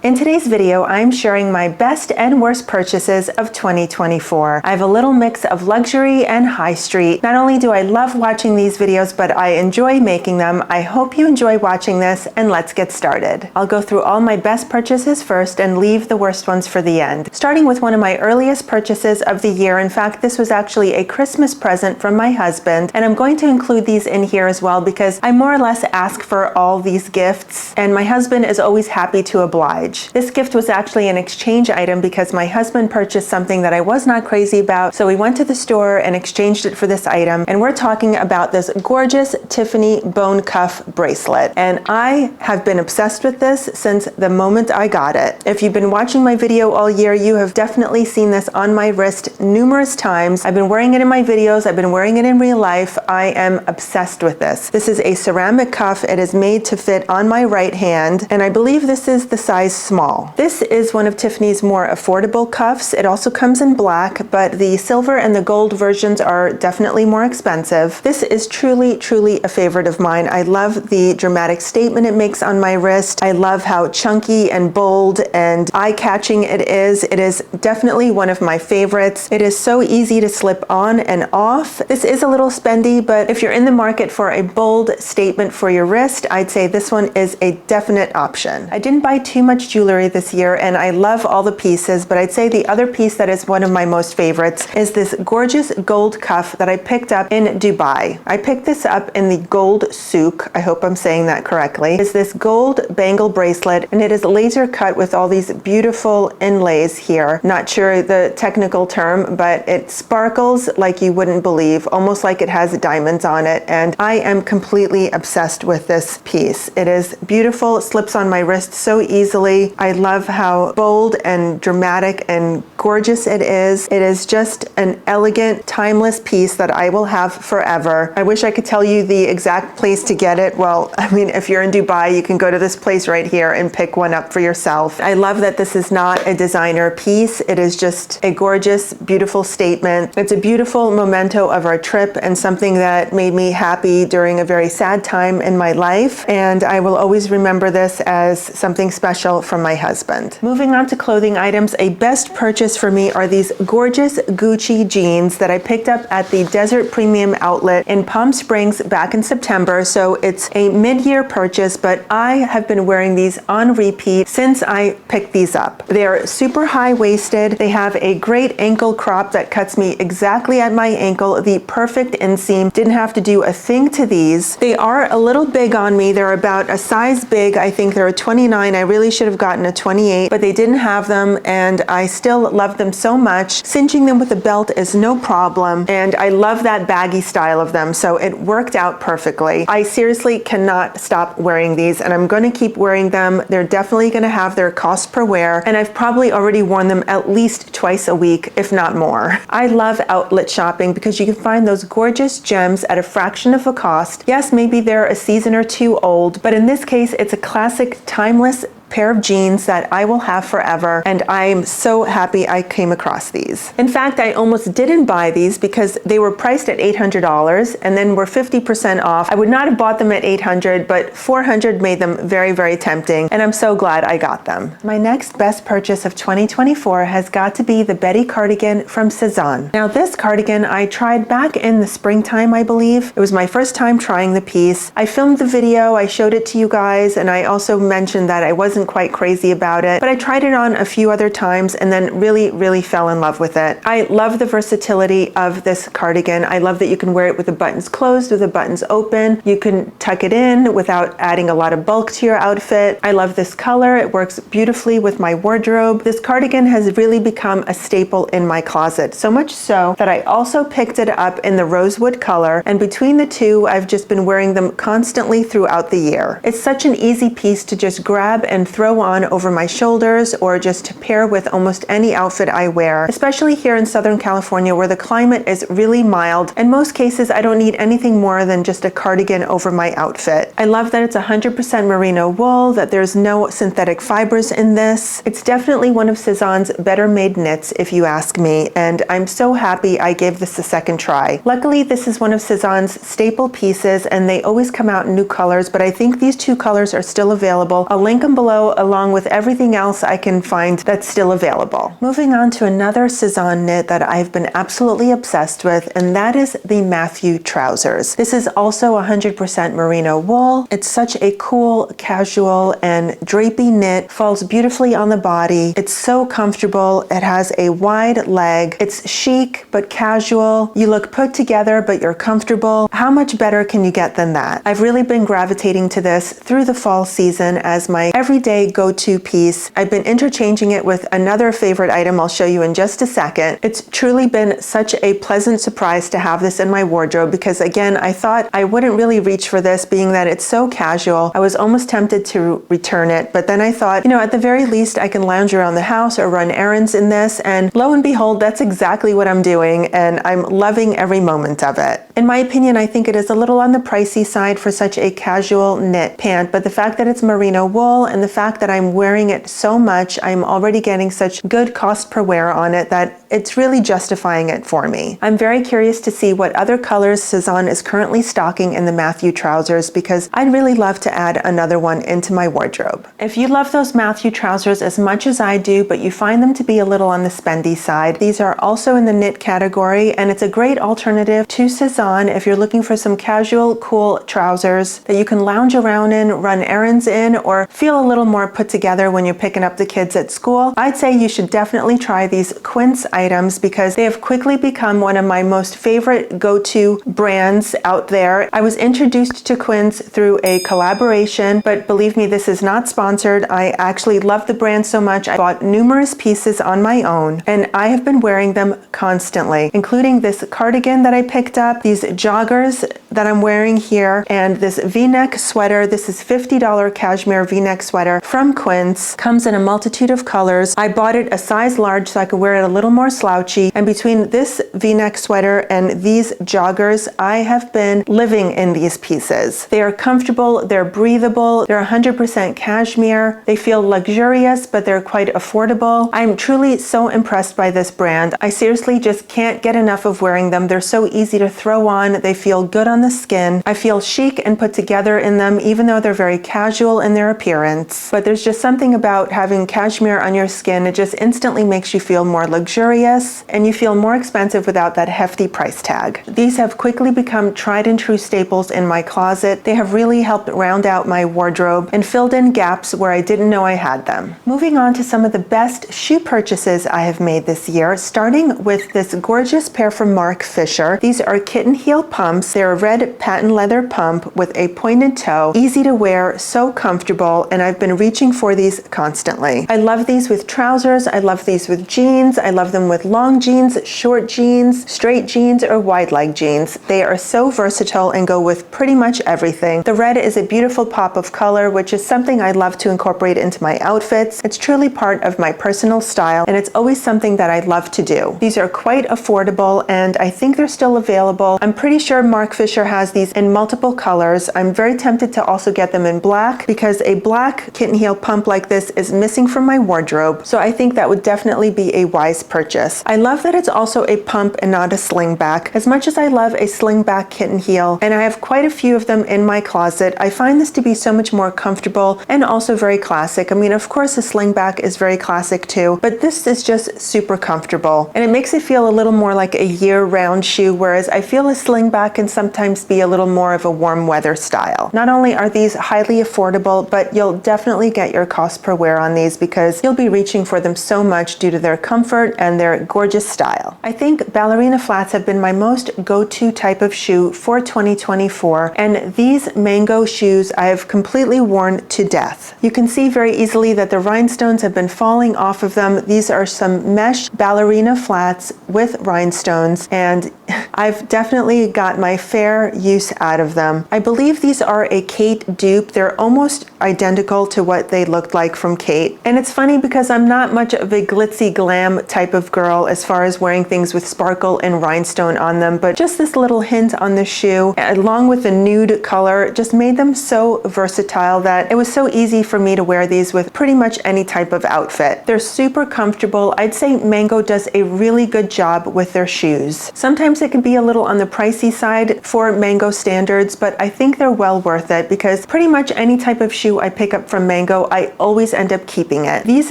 In today's video, I'm sharing my best and worst purchases of 2024. I have a little mix of luxury and high street. Not only do I love watching these videos, but I enjoy making them. I hope you enjoy watching this, and let's get started. I'll go through all my best purchases first and leave the worst ones for the end. Starting with one of my earliest purchases of the year. In fact, this was actually a Christmas present from my husband, and I'm going to include these in here as well because I more or less ask for all these gifts, and my husband is always happy to oblige. This gift was actually an exchange item because my husband purchased something that I was not crazy about, so we went to the store and exchanged it for this item, and we're talking about this gorgeous Tiffany bone cuff bracelet, and I have been obsessed with this since the moment I got it. If you've been watching my video all year, you have definitely seen this on my wrist numerous times. I've been wearing it in my videos, I've been wearing it in real life. I am obsessed with this. This is a ceramic cuff. It is made to fit on my right hand, and I believe this is the size small. This is one of Tiffany's more affordable cuffs. It also comes in black, but the silver and the gold versions are definitely more expensive. This is truly a favorite of mine. I love the dramatic statement it makes on my wrist. I love how chunky and bold and eye-catching it is. It is definitely one of my favorites. It is so easy to slip on and off. This is a little spendy, but if you're in the market for a bold statement for your wrist, I'd say this one is a definite option. I didn't buy too much jewelry this year, and I love all the pieces, but I'd say the other piece that is one of my most favorites is this gorgeous gold cuff that I picked up in Dubai. I picked this up in the gold souk, I hope I'm saying that correctly. It's this gold bangle bracelet, and it is laser cut with all these beautiful inlays here. Not sure the technical term, but it sparkles like you wouldn't believe, almost like it has diamonds on it, and I am completely obsessed with this piece. It is beautiful, it slips on my wrist so easily. I love how bold and dramatic and gorgeous it is. It is just an elegant, timeless piece that I will have forever. I wish I could tell you the exact place to get it. Well, I mean, if you're in Dubai, you can go to this place right here and pick one up for yourself. I love that this is not a designer piece. It is just a gorgeous, beautiful statement. It's a beautiful memento of our trip and something that made me happy during a very sad time in my life. And I will always remember this as something special from my husband. Moving on to clothing items, a best purchase for me are these gorgeous Gucci jeans that I picked up at the Desert Premium Outlet in Palm Springs back in September. So it's a mid-year purchase, but I have been wearing these on repeat since I picked these up. They're super high-waisted. They have a great ankle crop that cuts me exactly at my ankle, the perfect inseam. Didn't have to do a thing to these. They are a little big on me. They're about a size big. I think they're a 29. I really should have gotten a 28, but they didn't have them, and I still love them so much. Cinching them with a belt is no problem, and I love that baggy style of them, so it worked out perfectly. I seriously cannot stop wearing these, and I'm going to keep wearing them. They're definitely going to have their cost per wear, and I've probably already worn them at least twice a week, if not more. I love outlet shopping because you can find those gorgeous gems at a fraction of the cost. Yes, maybe they're a season or two old, but in this case, it's a classic, timeless pair of jeans that I will have forever, and I'm so happy I came across these. In fact, I almost didn't buy these because they were priced at $800 and then were 50% off. I would not have bought them at $800, but $400 made them very tempting, and I'm so glad I got them. My next best purchase of 2024 has got to be the Betty cardigan from Sezane. Now, this cardigan I tried back in the springtime, I believe. It was my first time trying the piece. I filmed the video, I showed it to you guys, and I also mentioned that I wasn't quite crazy about it, but I tried it on a few other times and then really fell in love with it. I love the versatility of this cardigan. I love that you can wear it with the buttons closed, with the buttons open. You can tuck it in without adding a lot of bulk to your outfit. I love this color. It works beautifully with my wardrobe. This cardigan has really become a staple in my closet, so much so that I also picked it up in the rosewood color, and between the two, I've just been wearing them constantly throughout the year. It's such an easy piece to just grab and throw on over my shoulders or just to pair with almost any outfit I wear, especially here in Southern California where the climate is really mild. In most cases, I don't need anything more than just a cardigan over my outfit. I love that it's 100% merino wool, that there's no synthetic fibers in this. It's definitely one of Sezane's better made knits if you ask me, and I'm so happy I gave this a second try. Luckily, this is one of Sezane's staple pieces and they always come out in new colors, but I think these two colors are still available. I'll link them below below, along with everything else I can find that's still available. Moving on to another Sezane knit that I've been absolutely obsessed with, and that is the Matthew trousers. This is also 100% merino wool. It's such a cool, casual, and drapey knit. Falls beautifully on the body. It's so comfortable. It has a wide leg. It's chic but casual. You look put together, but you're comfortable. How much better can you get than that? I've really been gravitating to this through the fall season as my everyday go-to piece. I've been interchanging it with another favorite item I'll show you in just a second. It's truly been such a pleasant surprise to have this in my wardrobe because, again, I thought I wouldn't really reach for this, being that it's so casual. I was almost tempted to return it, but then I thought, at the very least I can lounge around the house or run errands in this, and lo and behold, that's exactly what I'm doing, and I'm loving every moment of it. In my opinion, I think it is a little on the pricey side for such a casual knit pant, but the fact that it's merino wool and the fact that I'm wearing it so much, I'm already getting such good cost per wear on it that it's really justifying it for me. I'm very curious to see what other colors Sezane is currently stocking in the Matthew trousers because I'd really love to add another one into my wardrobe. If you love those Matthew trousers as much as I do, but you find them to be a little on the spendy side, these are also in the knit category, and it's a great alternative to Sezane if you're looking for some casual, cool trousers that you can lounge around in, run errands in, or feel a little more put together when you're picking up the kids at school. I'd say you should definitely try these Quince items because they have quickly become one of my most favorite go-to brands out there. I was introduced to Quince through a collaboration, but believe me, this is not sponsored. I actually love the brand so much. I bought numerous pieces on my own, and I have been wearing them constantly, including this cardigan that I picked up, these joggers that I'm wearing here, and this V-neck sweater. This is $50 cashmere V-neck sweater from Quince. Comes in a multitude of colors. I bought it a size large so I could wear it a little more slouchy, and between this V-neck sweater and these joggers, I have been living in these pieces. They are comfortable, they're breathable, they're 100% cashmere, they feel luxurious, but they're quite affordable. I'm truly so impressed by this brand. I seriously just can't get enough of wearing them. They're so easy to throw on, they feel good on the skin. I feel chic and put together in them, even though they're very casual in their appearance. But there's just something about having cashmere on your skin, it just instantly makes you feel more luxurious, and you feel more expensive without that hefty price tag. These have quickly become tried and true staples in my closet. They have really helped round out my wardrobe and filled in gaps where I didn't know I had them. Moving on to some of the best shoe purchases I have made this year, starting with this gorgeous pair from Marc Fisher. These are kitten heel pumps. They're a red patent leather pump with a pointed toe, easy to wear, so comfortable, and I've been reaching for these constantly. I love these with trousers, I love these with jeans, I love them with long jeans, short jeans, straight jeans, or wide leg jeans. They are so versatile and go with pretty much everything. The red is a beautiful pop of color, which is something I love to incorporate into my outfits. It's truly part of my personal style, and it's always something that I love to do. These are quite affordable, and I think they're still available. I'm pretty sure Marc Fisher has these in multiple colors. I'm very tempted to also get them in black because a black kitten heel pump like this is missing from my wardrobe, so I think that would definitely be a wise purchase. I love that it's also a pump and not a slingback. As much as I love a slingback kitten heel, and I have quite a few of them in my closet, I find this to be so much more comfortable and also very classic. I mean, of course a slingback is very classic too, but this is just super comfortable, and it makes it feel a little more like a year-round shoe, whereas I feel a slingback can sometimes be a little more of a warm weather style. Not only are these highly affordable, but you'll definitely get your cost per wear on these because you'll be reaching for them so much due to their comfort and their gorgeous style. I think ballerina flats have been my most go-to type of shoe for 2024, and these mango shoes I have completely worn to death. You can see very easily that the rhinestones have been falling off of them. These are some mesh ballerina flats with rhinestones, and I've definitely got my fair use out of them. I believe these are a Kate dupe. They're almost identical to what they looked like from Kate. And it's funny because I'm not much of a glitzy glam type of girl as far as wearing things with sparkle and rhinestone on them, but just this little hint on the shoe, along with the nude color, just made them so versatile that it was so easy for me to wear these with pretty much any type of outfit. They're super comfortable. I'd say Mango does a really good job with their shoes. Sometimes sometimes it can be a little on the pricey side for Mango standards, but I think they're well worth it because pretty much any type of shoe I pick up from Mango, I always end up keeping it. These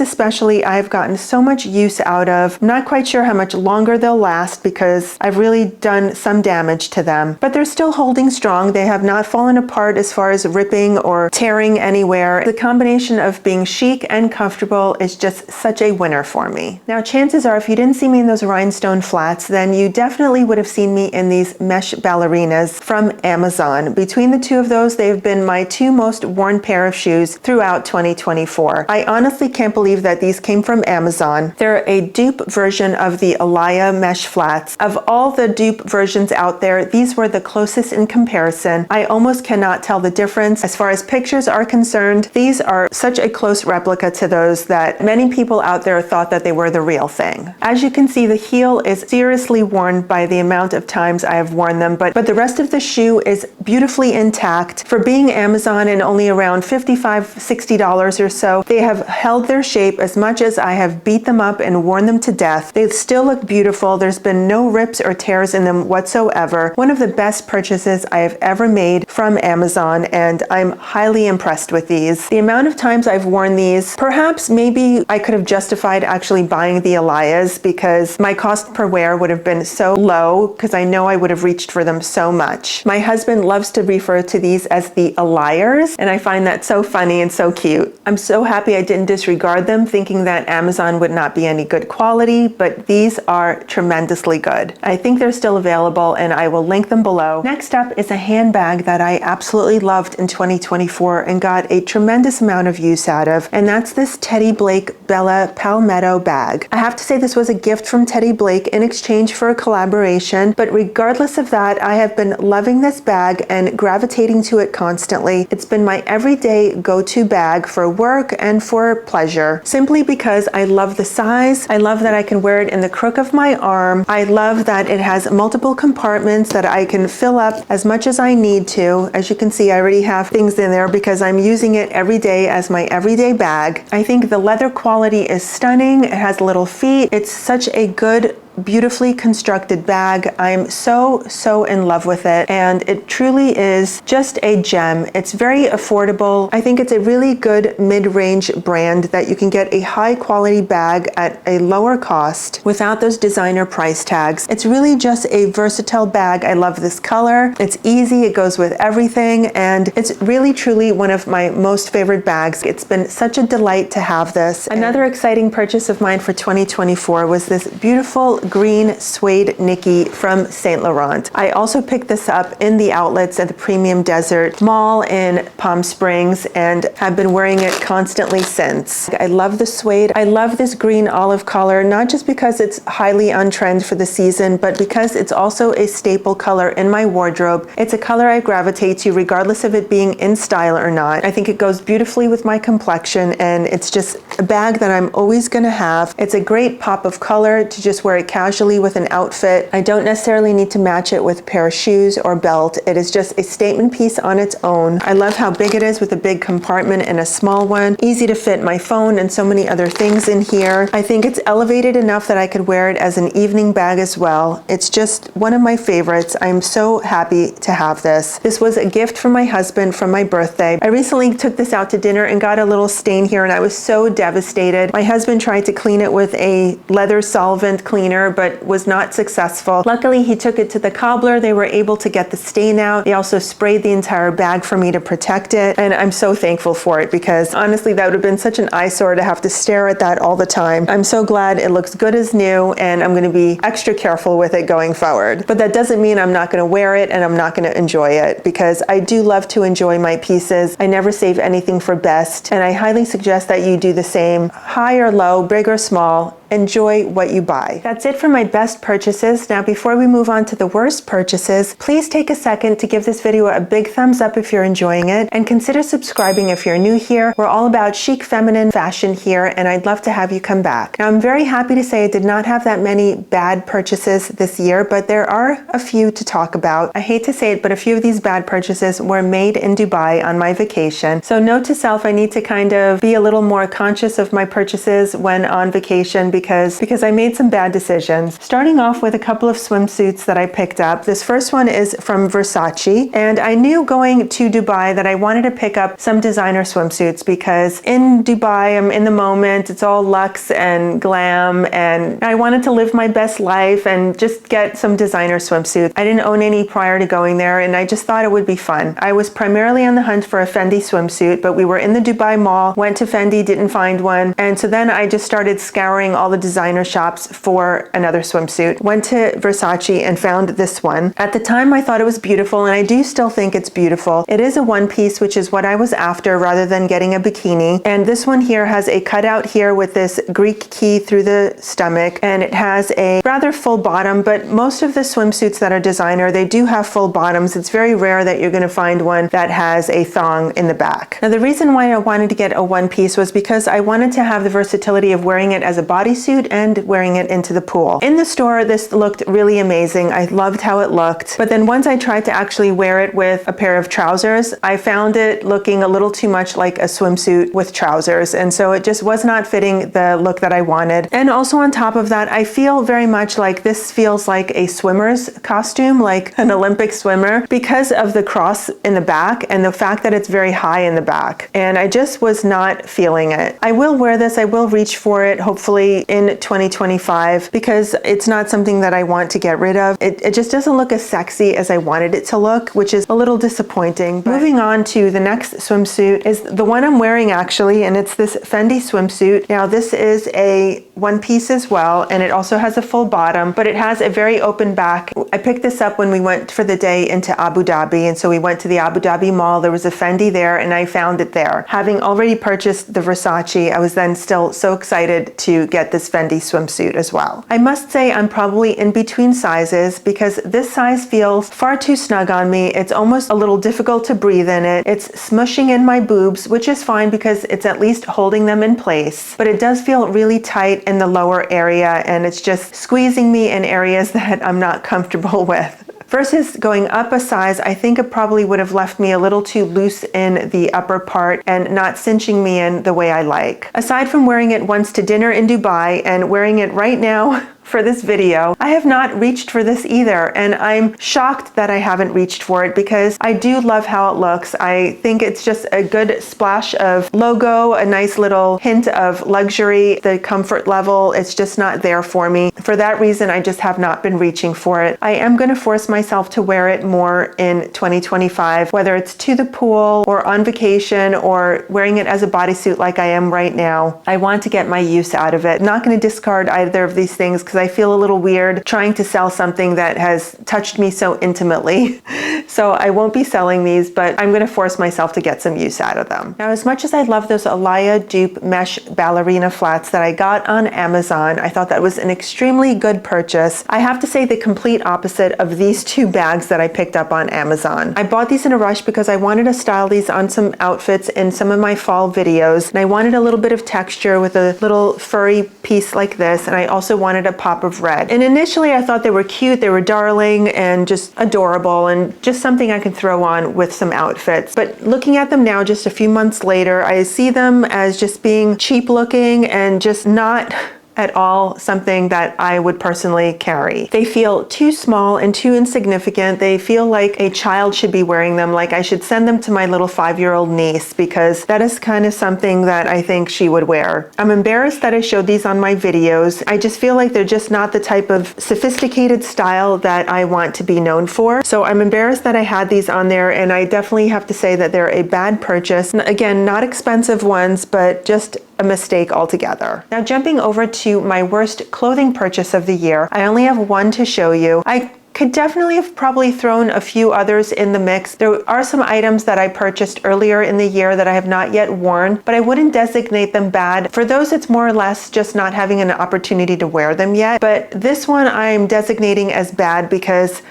especially, I've gotten so much use out of. I'm not quite sure how much longer they'll last because I've really done some damage to them, but they're still holding strong. They have not fallen apart as far as ripping or tearing anywhere. The combination of being chic and comfortable is just such a winner for me. Now, chances are if you didn't see me in those rhinestone flats, then you definitely would have seen me in these mesh ballerinas from Amazon. Between the two of those, they've been my two most worn pair of shoes throughout 2024. I honestly can't believe that these came from Amazon. They're a dupe version of the Alaya mesh flats. Of all the dupe versions out there, these were the closest in comparison. I almost cannot tell the difference. As far as pictures are concerned, these are such a close replica to those that many people out there thought that they were the real thing. As you can see, the heel is seriously worn by the amount of times I have worn them, but the rest of the shoe is beautifully intact. For being Amazon and only around $55–60 or so, they have held their shape as much as I have beat them up and worn them to death. They still look beautiful. There's been no rips or tears in them whatsoever. One of the best purchases I have ever made from Amazon, and I'm highly impressed with these. The amount of times I've worn these, perhaps maybe I could have justified actually buying the Alayas because my cost per wear would have been so low because I know I would have reached for them so much. My husband loves to refer to these as the Alayers, and I find that so funny and so cute. I'm so happy I didn't disregard them thinking that Amazon would not be any good quality, but these are tremendously good. I think they're still available and I will link them below. Next up is a handbag that I absolutely loved in 2024 and got a tremendous amount of use out of, and that's this Teddy Blake Bella Palmetto bag. I have to say this was a gift from Teddy Blake in exchange for a collaboration, but regardless of that, I have been loving this bag and gravitating to it constantly. It's been my everyday go-to bag for work and for pleasure, simply because I love the size. I love that I can wear it in the crook of my arm. I love that it has multiple compartments that I can fill up as much as I need to. As you can see, I already have things in there because I'm using it every day as my everyday bag. I think the leather quality is stunning. It has little feet. It's such a good, beautifully constructed bag. I'm so in love with it, and it truly is just a gem. It's very affordable. I think it's a really good mid-range brand that you can get a high quality bag at a lower cost without those designer price tags. It's really just a versatile bag. I love this color. It's easy, it goes with everything, and it's really truly one of my most favorite bags. It's been such a delight to have this. Another exciting purchase of mine for 2024 was this beautiful green suede Nikki from Saint Laurent. I also picked this up in the outlets at the Premium Desert Mall in Palm Springs and have been wearing it constantly since. I love the suede. I love this green olive color, not just because it's highly on trend for the season, but because it's also a staple color in my wardrobe. It's a color I gravitate to regardless of it being in style or not. I think it goes beautifully with my complexion, and it's just a bag that I'm always gonna have. It's a great pop of color to just wear it casually with an outfit. I don't necessarily need to match it with a pair of shoes or belt. It is just a statement piece on its own. I love how big it is with a big compartment and a small one. Easy to fit my phone and so many other things in here. I think it's elevated enough that I could wear it as an evening bag as well. It's just one of my favorites. I'm so happy to have this. This was a gift from my husband from my birthday. I recently took this out to dinner and got a little stain here, and I was so devastated. My husband tried to clean it with a leather solvent cleaner, but was not successful. Luckily, he took it to the cobbler. They were able to get the stain out. They also sprayed the entire bag for me to protect it, and I'm so thankful for it because honestly, that would have been such an eyesore to have to stare at that all the time. I'm so glad it looks good as new, and I'm going to be extra careful with it going forward. But that doesn't mean I'm not going to wear it and I'm not going to enjoy it, because I do love to enjoy my pieces. I never save anything for best, and I highly suggest that you do the same. High or low, big or small, enjoy what you buy. That's it for my best purchases. Now, before we move on to the worst purchases, please take a second to give this video a big thumbs up if you're enjoying it, and consider subscribing if you're new here. We're all about chic feminine fashion here, and I'd love to have you come back. Now, I'm very happy to say I did not have that many bad purchases this year, but there are a few to talk about. I hate to say it, but a few of these bad purchases were made in Dubai on my vacation. So note to self, I need to kind of be a little more conscious of my purchases when on vacation, because I made some bad decisions. Starting off with a couple of swimsuits that I picked up. This first one is from Versace, and I knew going to Dubai that I wanted to pick up some designer swimsuits because in Dubai, I'm in the moment, it's all luxe and glam, and I wanted to live my best life and just get some designer swimsuits. I didn't own any prior to going there, and I just thought it would be fun. I was primarily on the hunt for a Fendi swimsuit, but we were in the Dubai mall, went to Fendi, didn't find one, and so then I just started scouring all the designer shops for another swimsuit. Went to Versace and found this one. At the time, I thought it was beautiful, and I do still think it's beautiful. It is a one piece, which is what I was after rather than getting a bikini. And this one here has a cutout here with this Greek key through the stomach, and it has a rather full bottom, but most of the swimsuits that are designer, they do have full bottoms. It's very rare that you're going to find one that has a thong in the back. Now, the reason why I wanted to get a one piece was because I wanted to have the versatility of wearing it as a bodysuit and wearing it into the pool. In the store, this looked really amazing. I loved how it looked. But then once I tried to actually wear it with a pair of trousers, I found it looking a little too much like a swimsuit with trousers. And so it just was not fitting the look that I wanted. And also on top of that, I feel very much like this feels like a swimmer's costume, like an Olympic swimmer, because of the cross in the back and the fact that it's very high in the back. And I just was not feeling it. I will wear this. I will reach for it, hopefully in 2025, because it's not something that I want to get rid of. It just doesn't look as sexy as I wanted it to look, which is a little disappointing. Moving on to the next swimsuit is the one I'm wearing actually, and it's this Fendi swimsuit. Now this is a one piece as well, and it also has a full bottom, but it has a very open back. I picked this up when we went for the day into Abu Dhabi, and so we went to the Abu Dhabi mall. There was a Fendi there, and I found it there. Having already purchased the Versace, I was then still so excited to get this Fendi swimsuit as well. I must say I'm probably in between sizes because this size feels far too snug on me. It's almost a little difficult to breathe in it. It's smushing in my boobs, which is fine because it's at least holding them in place, but it does feel really tight in the lower area, and it's just squeezing me in areas that I'm not comfortable with. Versus going up a size, I think it probably would have left me a little too loose in the upper part and not cinching me in the way I like. Aside from wearing it once to dinner in Dubai and wearing it right now for this video, I have not reached for this either, and I'm shocked that I haven't reached for it because I do love how it looks. I think it's just a good splash of logo, a nice little hint of luxury. The comfort level, it's just not there for me. For that reason, I just have not been reaching for it. I am going to force myself to wear it more in 2025, whether it's to the pool or on vacation or wearing it as a bodysuit like I am right now. I want to get my use out of it. I'm not going to discard either of these things because I feel a little weird trying to sell something that has touched me so intimately. So I won't be selling these, but I'm going to force myself to get some use out of them. Now, as much as I love those Alaya dupe mesh ballerina flats that I got on Amazon, I thought that was an extremely good purchase. I have to say the complete opposite of these two bags that I picked up on Amazon. I bought these in a rush because I wanted to style these on some outfits in some of my fall videos, and I wanted a little bit of texture with a little furry piece like this, and I also wanted a pop of red. And initially I thought they were cute, they were darling and just adorable and just something I could throw on with some outfits. But looking at them now, just a few months later, I see them as just being cheap looking and just not at all something that I would personally carry. They feel too small and too insignificant. They feel like a child should be wearing them, like I should send them to my little 5-year-old niece because that is kind of something that I think she would wear. I'm embarrassed that I showed these on my videos. I just feel like they're just not the type of sophisticated style that I want to be known for. So I'm embarrassed that I had these on there, and I definitely have to say that they're a bad purchase. Again, not expensive ones, but just a mistake altogether. Now, jumping over to my worst clothing purchase of the year, I only have one to show you. I could definitely have probably thrown a few others in the mix. There are some items that I purchased earlier in the year that I have not yet worn, but I wouldn't designate them bad. For those, it's more or less just not having an opportunity to wear them yet. But this one I'm designating as bad because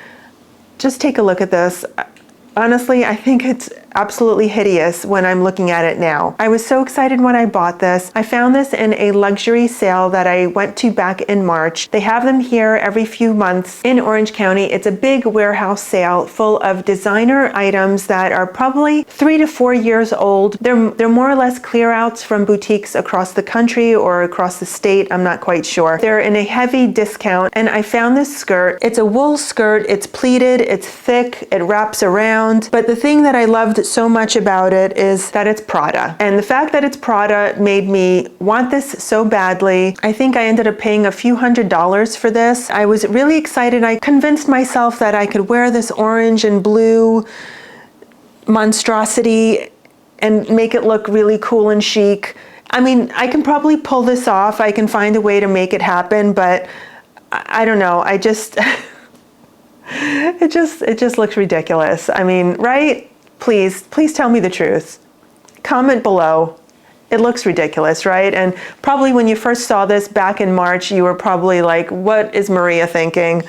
just take a look at this. Honestly, I think it's absolutely hideous when I'm looking at it now. I was so excited when I bought this. I found this in a luxury sale that I went to back in March. They have them here every few months in Orange County. It's a big warehouse sale full of designer items that are probably 3 to 4 years old. They're more or less clear outs from boutiques across the country or across the state. I'm not quite sure. They're in a heavy discount, and I found this skirt. It's a wool skirt. It's pleated. It's thick. It wraps around. But the thing that I loved so much about it is that it's Prada. And the fact that it's Prada made me want this so badly. I think I ended up paying a few $100s for this. I was really excited. I convinced myself that I could wear this orange and blue monstrosity and make it look really cool and chic. I mean, I can probably pull this off. I can find a way to make it happen, but I don't know. I just, it just looks ridiculous. I mean, right? Please tell me the truth. Comment below. It looks ridiculous, right? And probably when you first saw this back in March, you were probably like, what is Maria thinking?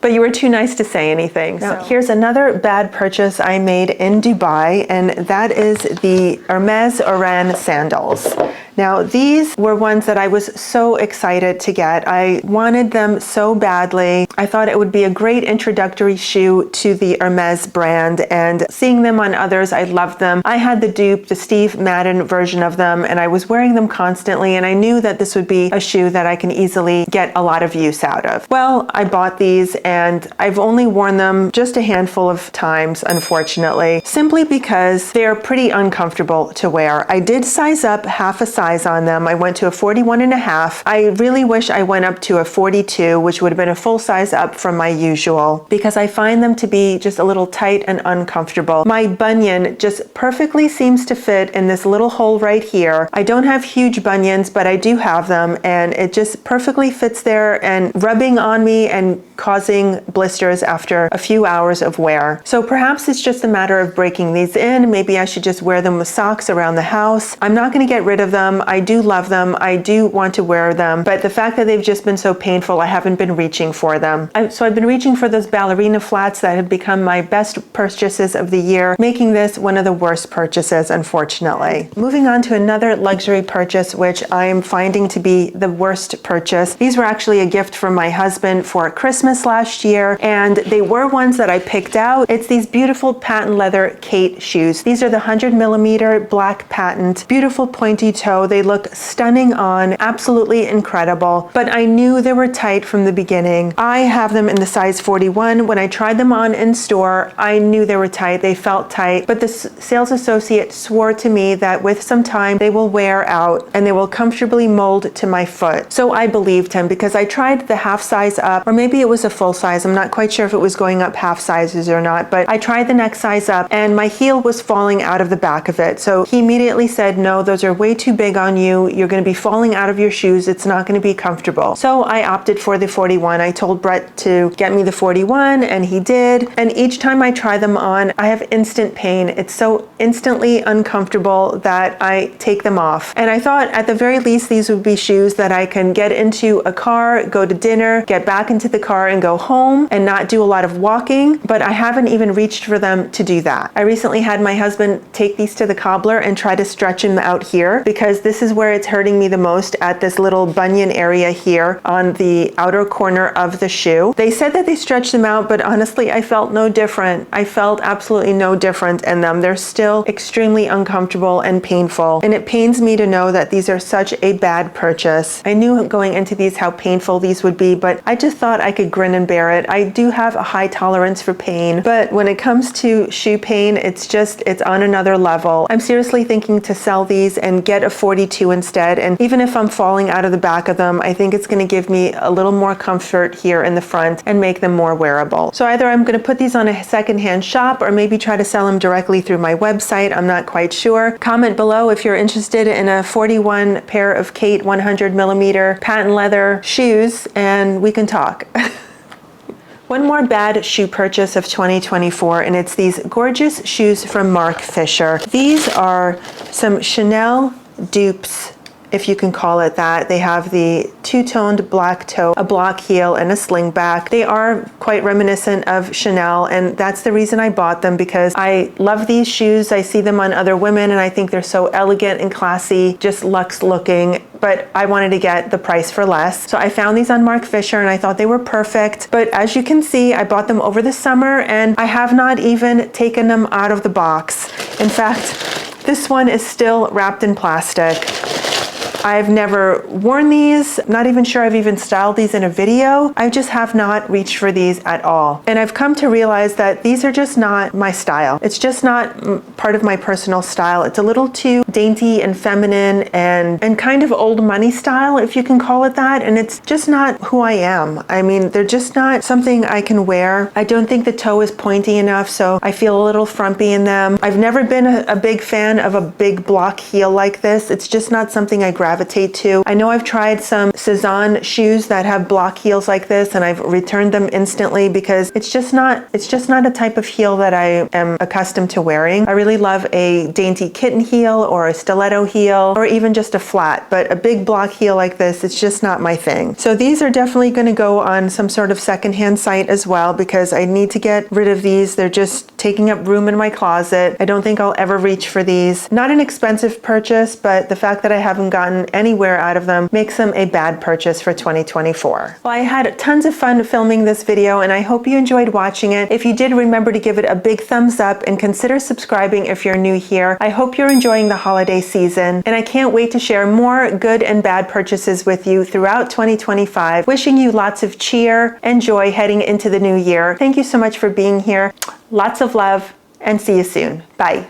But you were too nice to say anything. Now, here's another bad purchase I made in Dubai, and that is the Hermes Oran sandals. Now, these were ones that I was so excited to get. I wanted them so badly. I thought it would be a great introductory shoe to the Hermes brand, and seeing them on others, I loved them. I had the dupe, the Steve Madden version of them, and I was wearing them constantly, and I knew that this would be a shoe that I can easily get a lot of use out of. Well, I bought these, and I've only worn them just a handful of times, unfortunately, simply because they're pretty uncomfortable to wear. I did size up half a size on them. I went to a 41.5. I really wish I went up to a 42, which would have been a full size up from my usual, because I find them to be just a little tight and uncomfortable. My bunion just perfectly seems to fit in this little hole right here. I don't have huge bunions, but I do have them, and it just perfectly fits there and rubbing on me and causing blisters after a few hours of wear. So perhaps it's just a matter of breaking these in. Maybe I should just wear them with socks around the house. I'm not going to get rid of them. I do love them. I do want to wear them, but the fact that they've just been so painful, I haven't been reaching for them. So I've been reaching for those ballerina flats that have become my best purchases of the year, making this one of the worst purchases, unfortunately. Moving on to another luxury purchase, which I'm finding to be the worst purchase. These were actually a gift from my husband for Christmas last year, and they were ones that I picked out. It's these beautiful patent leather Kate shoes. These are the 100mm black patent, beautiful pointy toe. They look stunning on, absolutely incredible, but I knew they were tight from the beginning. I have them in the size 41. When I tried them on in store, I knew they were tight. They felt tight, but the sales associate swore to me that with some time they will wear out and they will comfortably mold to my foot. So I believed him, because I tried the half size up, or maybe it was a full size. I'm not quite sure if it was going up half sizes or not, but I tried the next size up and my heel was falling out of the back of it. So he immediately said, no, those are way too big on you. You're going to be falling out of your shoes. It's not going to be comfortable. So I opted for the 41. I told Brett to get me the 41, and he did. And each time I try them on, I have instant pain. It's so instantly uncomfortable that I take them off. And I thought at the very least, these would be shoes that I can get into a car, go to dinner, get back into the car and go home and not do a lot of walking. But I haven't even reached for them to do that. I recently had my husband take these to the cobbler and try to stretch them out here, because this is where it's hurting me the most, at this little bunion area here on the outer corner of the shoe. They said that they stretched them out, but honestly, I felt no different. I felt absolutely no different in them. They're still extremely uncomfortable and painful, and it pains me to know that these are such a bad purchase. I knew going into these how painful these would be, but I just thought I could grin and bear it. I do have a high tolerance for pain, but when it comes to shoe pain, it's on another level. I'm seriously thinking to sell these and get a 42 instead, and even if I'm falling out of the back of them, I think it's going to give me a little more comfort here in the front and make them more wearable. So either I'm going to put these on a secondhand shop, or maybe try to sell them directly through my website. I'm not quite sure. Comment below if you're interested in a 41 pair of Kate 100mm patent leather shoes, and we can talk. One more bad shoe purchase of 2024, and it's these gorgeous shoes from Marc Fisher. These are some Chanel dupes if you can call it that. They have the two-toned black toe, a block heel, and a sling back. They are quite reminiscent of Chanel, and that's the reason I bought them, because I love these shoes. I see them on other women and I think they're so elegant and classy, just luxe looking, but I wanted to get the price for less. So I found these on Mark Fisher and I thought they were perfect. But as you can see, I bought them over the summer and I have not even taken them out of the box. In fact, this one is still wrapped in plastic. I've never worn these, not even sure I've even styled these in a video. I just have not reached for these at all. And I've come to realize that these are just not my style. It's just not part of my personal style. It's a little too dainty and feminine and kind of old money style, if you can call it that. And it's just not who I am. I mean, they're just not something I can wear. I don't think the toe is pointy enough, so I feel a little frumpy in them. I've never been a big fan of a big block heel like this. It's just not something I gravitate to. I know I've tried some Sezane shoes that have block heels like this and I've returned them instantly because it's just not a type of heel that I am accustomed to wearing. I really love a dainty kitten heel or a stiletto heel or even just a flat, but a big block heel like this, it's just not my thing. So these are definitely going to go on some sort of secondhand site as well because I need to get rid of these. They're just taking up room in my closet. I don't think I'll ever reach for these. Not an expensive purchase, but the fact that I haven't gotten anywhere out of them makes them a bad purchase for 2024. Well, I had tons of fun filming this video and I hope you enjoyed watching it. If you did, remember to give it a big thumbs up and consider subscribing if you're new here. I hope you're enjoying the holiday season and I can't wait to share more good and bad purchases with you throughout 2025. Wishing you lots of cheer and joy heading into the new year. Thank you so much for being here. Lots of love and see you soon. Bye.